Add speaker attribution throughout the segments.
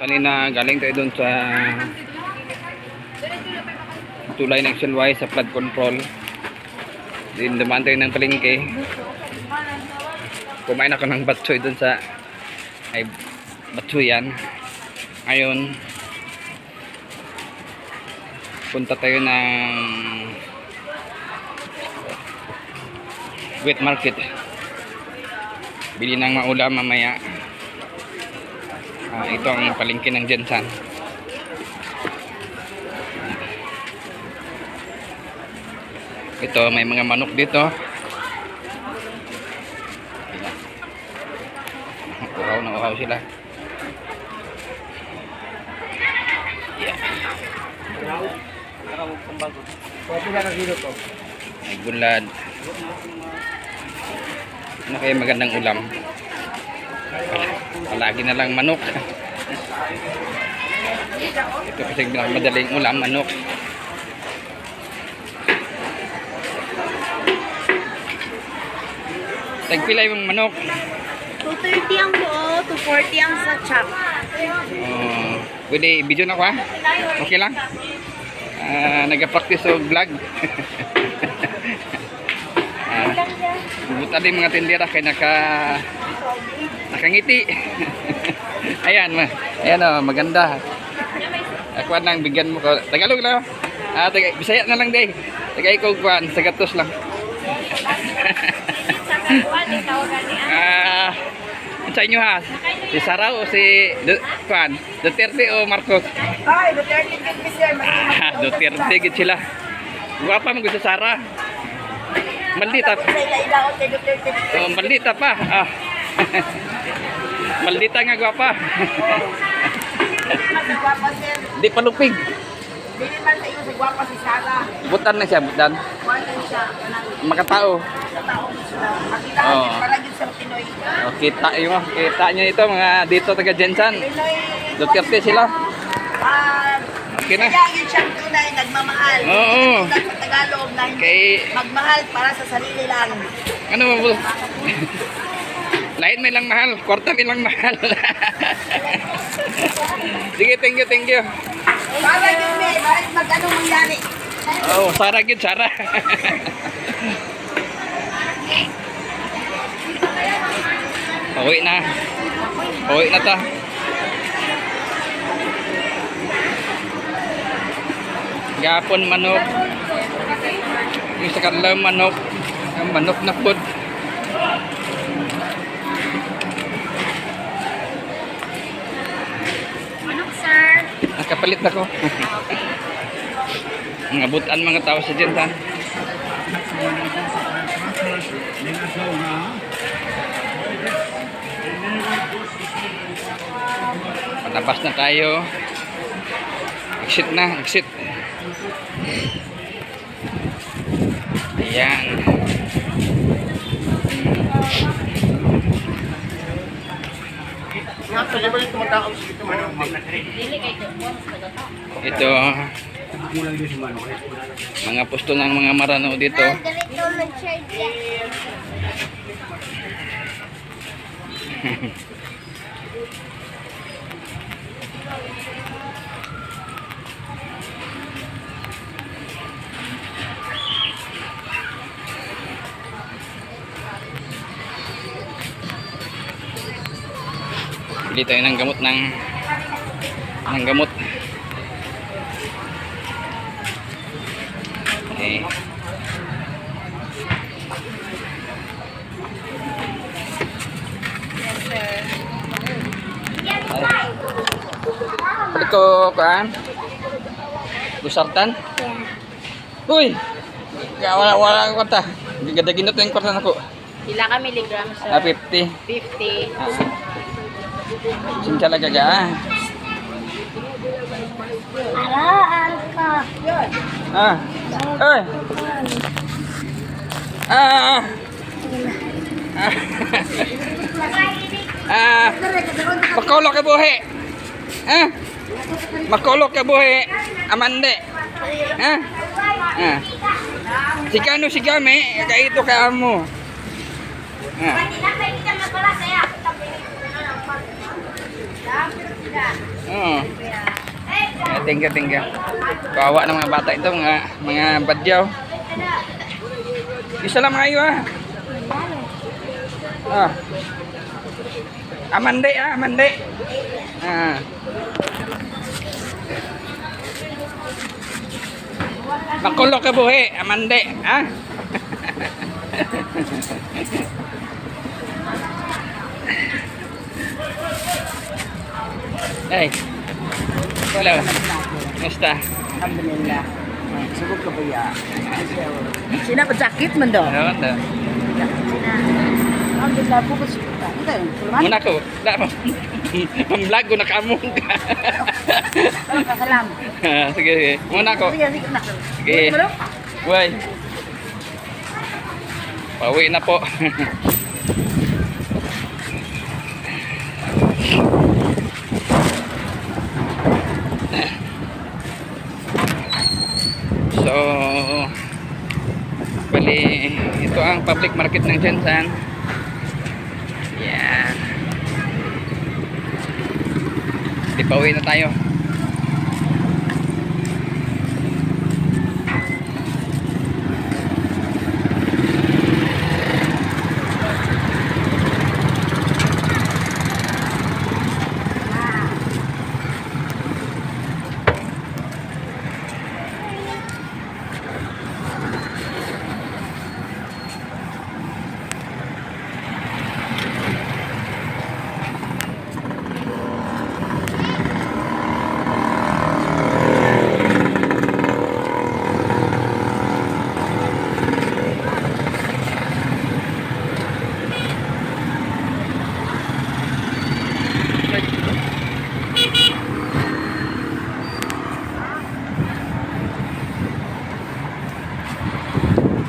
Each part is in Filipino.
Speaker 1: Kanina galing tayo doon sa tulay ng Silway sa flood control. Din dumaan tayo ng palengke. Kumain ako ng batsoy doon sa ay batsoy yan. Ngayon punta tayo ng wet market. Bili ng maulam mamaya. Ito ang palengke ng Jensan. Ito may mga manok dito. Uhaw na uhaw sila. Yeah. May gulad. Ano kaya magandang ulam? Palagi na lang manok. Ito kasi madaling ulam, manok. Tagpila yung manok.
Speaker 2: 230 ang buo, 240 ang sa chop.
Speaker 1: Pwede video na ko ha? Okay lang? Nag-practice o vlog. Buta din mga tindera kaya nakangiti. Ayan, maganda. Ako nang bigyan mo ko. Tagalog lang. Bisaya na lang day. Tagay ko kuan, sagatos lang. Sa inyo ha? Si Sara o si kuan? Duterte o Marcos?
Speaker 2: Ay, Duterte gid sir.
Speaker 1: Duterte gid sila. Guwapa mo gusto Sara. Maldita. Maldita pa. Maldita nga gwapa. Di palupig.
Speaker 2: Dili man sa iyo si gwapa si Sara.
Speaker 1: Butan na siya, butan.
Speaker 2: Butan siya.
Speaker 1: Makatao.
Speaker 2: Katao siya. Makita para gid sa Pinoy.
Speaker 1: Kita niyo ito mga dito taga Jensan. Duterte sila. Okay na.
Speaker 2: Kaya yun siyang tunay nagmamahal.
Speaker 1: Oo.
Speaker 2: Sa Tagalog na magmahal para sa sarili lang.
Speaker 1: Ano mo? Lain may lang mahal, kwarta may lang mahal. Sige, thank you.
Speaker 2: Para yun may, bakit mag-ano mangyari?
Speaker 1: Sara gid, Sara. Uwi na ta. Gapon manok. Yung sa kanila manok. Ang manok na food.
Speaker 2: Manok, sir.
Speaker 1: Nakapalit na ko. Ang abutan mga tao sa Jensan. Patabas na tayo. Exit. Ayan. Ito mga pusto ng mga marano dito. Bili tayo ng gamot gamot. Okay. Ito kan? Busartan? Uy! Wala ko kwarta. Gagadaginot yung kwarta na ko.
Speaker 2: Pila ka milligram, sir?
Speaker 1: 50.
Speaker 2: 50.
Speaker 1: Sinca lang gaga.
Speaker 2: Alaan ka.
Speaker 1: Oy! Makolok ka buhi. Makolok ka buhi. Amande. Sigano sigame, kaito ka amo. Oo. Thank you, thank you. Kawawa ng mga bata ito, mga badyaw. Isa lang kayo ah. Ah. Amande ah, amande. Ah. Makulo ka buhi, amande, ah. Hey. Hello. Kumusta?
Speaker 2: Alhamdulillah. Sugod ka ba ya? Sina pa sakit man do?
Speaker 1: Ano ba?
Speaker 2: Alhamdulillah po ko sakit. Ito yun.
Speaker 1: Muna ko. Wala mo. Pang-vlog ko nakamong ka.
Speaker 2: Salam.
Speaker 1: Sige, sige. Muna ko.
Speaker 2: Sige, sige na.
Speaker 1: Sige. Uy. Pauwi na po. So, bali, ito ang public market ng Jensan. Yan. Di pauwi na tayo.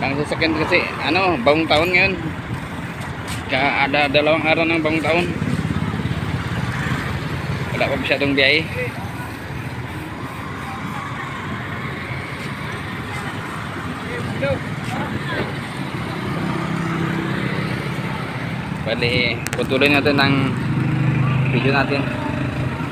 Speaker 1: Ang sasakyan kasi, ano, bagong taon ngayon. Ada dalawang araw ng bagong taon. Wala pa masyadong biyahe. Bali, putuloy natin ang video natin.